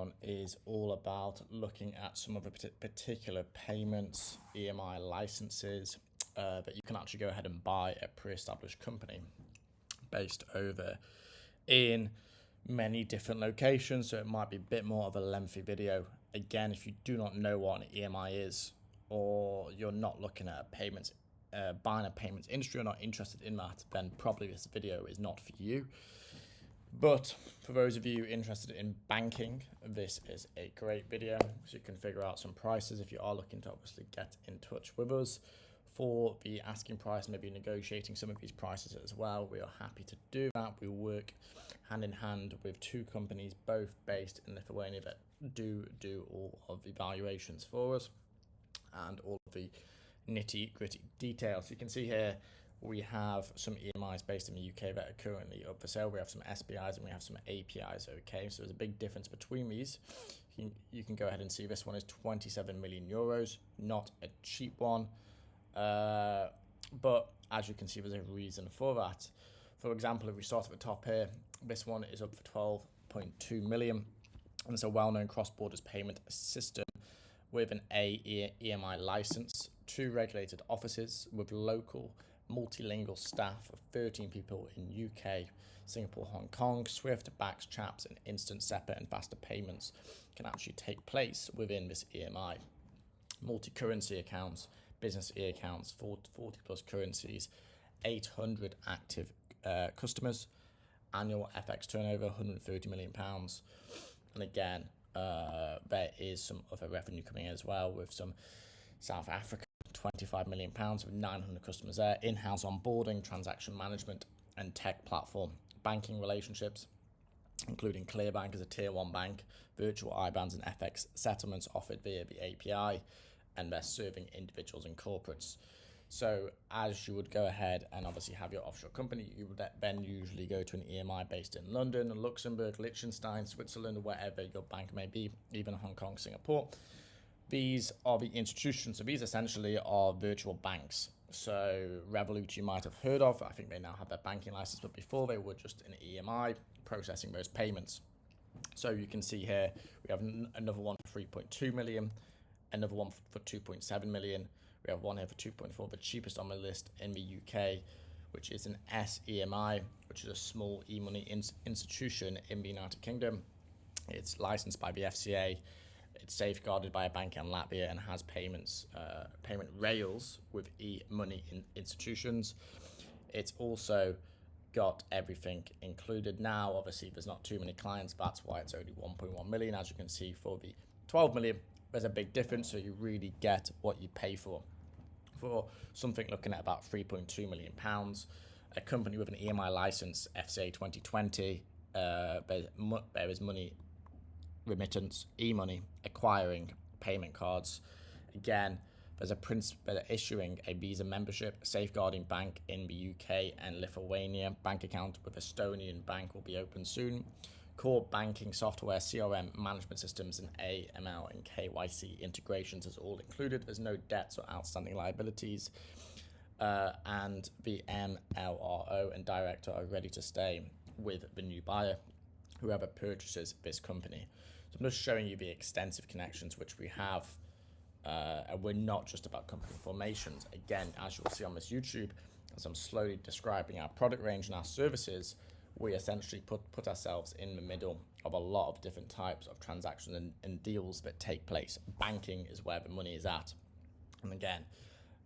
one is all about looking at some of the particular payments, EMI licenses that you can actually go ahead and buy a pre-established company based over in many different locations. So it might be a bit more of a lengthy video. Again, if you do not know what an EMI is, or you're not looking at a payments, buying a payments industry or not interested in that, then probably this video is not for you. But for those of you interested in banking, this is a great video, so you can figure out some prices if you are looking to obviously get in touch with us for the asking price, maybe negotiating some of these prices as well. We are happy to do that. We work hand in hand with two companies, both based in Lithuania, that do all of the valuations for us and all of the nitty gritty details. You can see here we have some EMIs based in the UK that are currently up for sale. We have some SBIs and we have some APIs. Okay, so there's a big difference between these. You can go ahead and see this one is 27 million euros, not a cheap one. But as you can see, there's a reason for that. For example, if we start at the top here, this one is up for 12.2 million, and it's a well-known cross-borders payment system with an EMI license, 2 regulated offices with local multilingual staff of 13 people in UK, Singapore, Hong Kong. Swift, BACS, CHAPS, and instant SEPA and faster payments can actually take place within this EMI. Multi-currency accounts, business e-accounts, 40 plus currencies, 800 active customers, annual FX turnover, £130 million. And again, there is some other revenue coming in as well, with some South Africa, £25 million with 900 customers there, in-house onboarding, transaction management, and tech platform. Banking relationships, including ClearBank as a tier 1 bank, virtual IBANs and FX settlements offered via the API, and they're serving individuals and corporates. So as you would go ahead and obviously have your offshore company, you would then usually go to an EMI based in London, Luxembourg, Liechtenstein, Switzerland, wherever your bank may be, even Hong Kong, Singapore. These are the institutions. So these essentially are virtual banks. So Revolut you might have heard of. I think they now have their banking license, but before they were just an EMI processing those payments. So you can see here we have another one for 3.2 million, another one for 2.7 million. We have one here for 2.4, the cheapest on the list in the UK, which is an SEMI, which is a small e-money institution in the United Kingdom. It's licensed by the FCA. It's safeguarded by a bank in Latvia and has payment rails with e-money institutions. It's also got everything included. Now, obviously, there's not too many clients. That's why it's only 1.1 million. As you can see, for the 12 million, there's a big difference. So you really get what you pay for. For something looking at about £3.2 million, a company with an EMI license, FCA 2020, there is money remittance, e-money, acquiring payment cards. Again, there's they're issuing a Visa membership, safeguarding bank in the UK and Lithuania. Bank account with Estonian bank will be open soon. Core banking software, CRM management systems, and AML and KYC integrations is all included. There's no debts or outstanding liabilities. And the MLRO and director are ready to stay with the new buyer, whoever purchases this company. So I'm just showing you the extensive connections which we have. And we're not just about company formations. Again, as you'll see on this YouTube, as I'm slowly describing our product range and our services, we essentially put ourselves in the middle of a lot of different types of transactions and deals that take place. Banking is where the money is at. And again,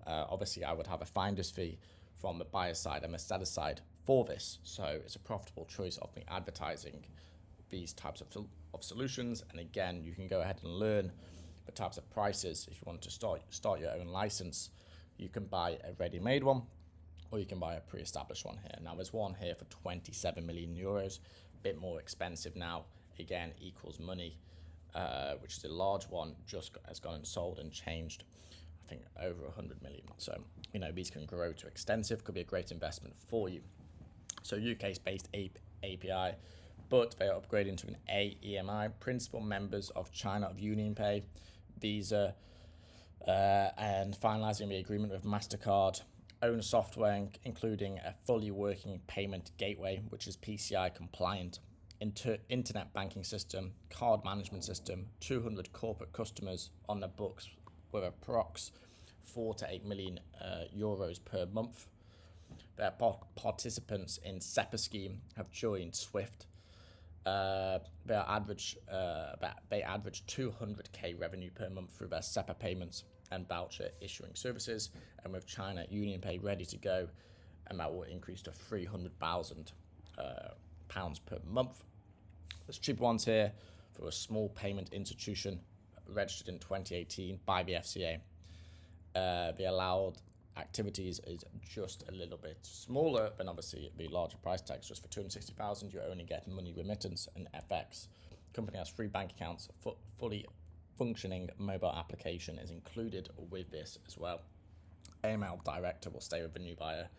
obviously I would have a finder's fee from the buyer side and the seller side for this. So it's a profitable choice of me advertising these types of solutions. And again, you can go ahead and learn the types of prices. If you want to start your own license, you can buy a ready-made one, or you can buy a pre-established one here. Now there's one here for 27 million euros, a bit more expensive now. Again, equals money, which is a large one, just has gone and sold and changed, I think over 100 million. So, you know, these can grow to extensive, could be a great investment for you. So UK-based API, but they are upgrading to an AEMI, principal members of China of UnionPay, Visa, and finalizing the agreement with MasterCard. Own software, including a fully working payment gateway, which is PCI compliant. internet banking system, card management system, 200 corporate customers on their books with approx 4 to 8 million euros per month. Their participants in SEPA scheme have joined SWIFT. They average 200k revenue per month through their SEPA payments and voucher issuing services, and with China UnionPay ready to go, and that will increase to 300,000 pounds per month. There's cheaper ones here for a small payment institution registered in 2018 by the FCA. The allowed activities is just a little bit smaller than obviously the larger price tags. Just for 260,000, you're only getting money remittance and FX. Company has 3 bank accounts. Fully functioning mobile application is included with this as well. AML director will stay with the new buyer,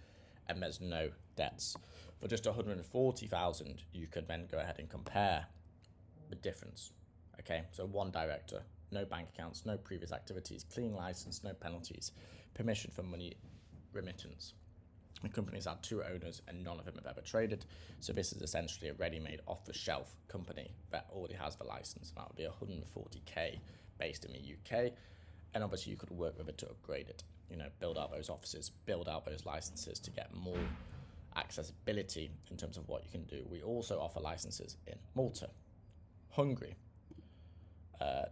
and there's no debts. For just 140,000, you could then go ahead and compare the difference. Okay, so 1 director, no bank accounts, no previous activities, clean license, no penalties, permission for money remittance. The company's had 2 owners and none of them have ever traded. So this is essentially a ready-made off-the-shelf company that already has the license. That would be 140k based in the UK. And obviously you could work with it to upgrade it, build out those offices, build out those licenses to get more accessibility in terms of what you can do. We also offer licenses in Malta, Hungary,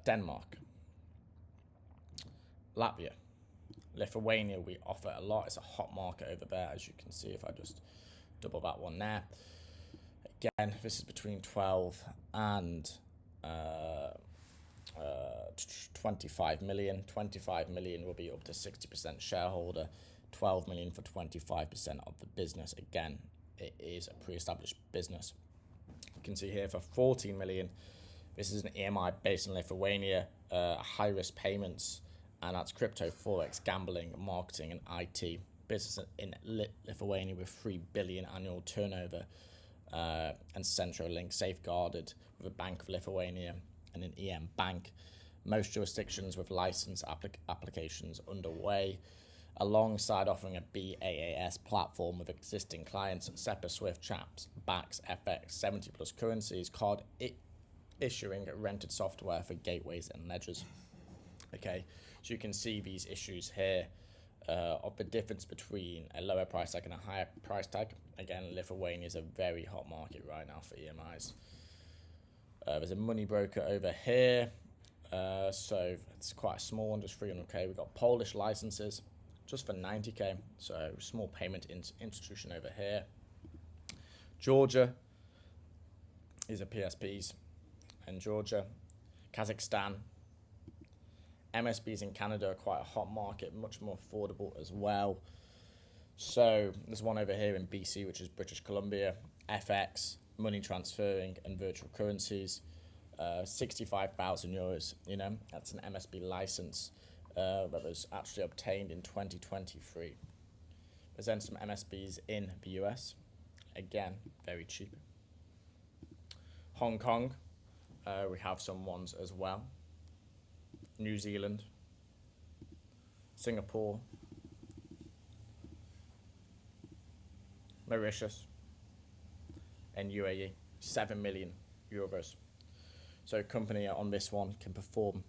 Denmark, Latvia, Lithuania. We offer a lot. It's a hot market over there, as you can see if I just double that one there. Again, this is between 12 and 25 million. 25 million will be up to 60% shareholder, 12 million for 25% of the business. Again, it is a pre-established business. You can see here for 14 million, this is an EMI based in Lithuania, high-risk payments, and that's crypto, forex, gambling, marketing, and IT. Business in Lithuania with 3 billion annual turnover, and Centrolink safeguarded with a Bank of Lithuania and an EM Bank. Most jurisdictions with license applications underway, alongside offering a BaaS platform with existing clients, SEPA, SWIFT, CHAPS, BACS, FX, 70 plus currencies, card issuing rented software for gateways and ledgers. Okay, so you can see these issues here of the difference between a lower price tag and a higher price tag. Again, Lithuania is a very hot market right now for EMIs. There's a money broker over here, so it's quite a small one, just 300k. We've got Polish licenses just for 90k, so small payment institution over here. Georgia is a PSPs in Georgia. Kazakhstan. MSBs in Canada are quite a hot market, much more affordable as well. So there's one over here in BC, which is British Columbia. FX, money transferring and virtual currencies, 65,000 euros. That's an MSB license that was actually obtained in 2023. There's then some MSBs in the US. Again, very cheap. Hong Kong, we have some ones as well. New Zealand, Singapore, Mauritius, and UAE, 7 million euros. So a company on this one can perform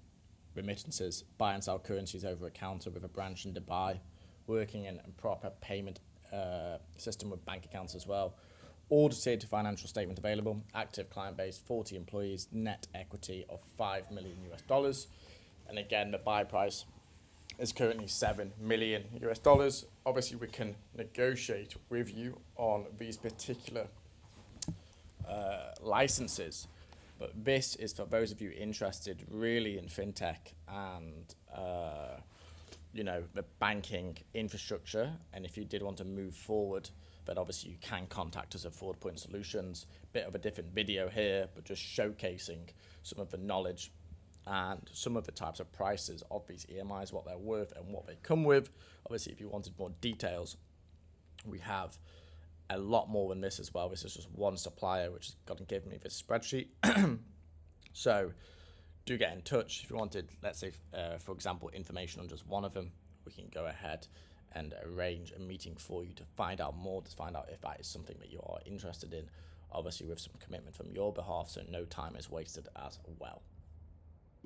remittances, buy and sell currencies over a counter with a branch in Dubai, working in a proper payment system with bank accounts as well. Audited financial statement available, active client base, 40 employees, net equity of $5 million. And again, the buy price is currently $7 million. Obviously, we can negotiate with you on these particular licenses, but this is for those of you interested really in fintech and the banking infrastructure. And if you did want to move forward, then obviously you can contact us at Forward Point Solutions. Bit of a different video here, but just showcasing some of the knowledge and some of the types of prices of these EMIs, what they're worth and what they come with. Obviously, if you wanted more details, we have a lot more than this as well. This is just one supplier which has got to give me this spreadsheet. So do get in touch if you wanted, let's say, for example, information on just one of them. We can go ahead and arrange a meeting for you to find out more, to find out if that is something that you are interested in obviously with some commitment from your behalf, so no time is wasted as well.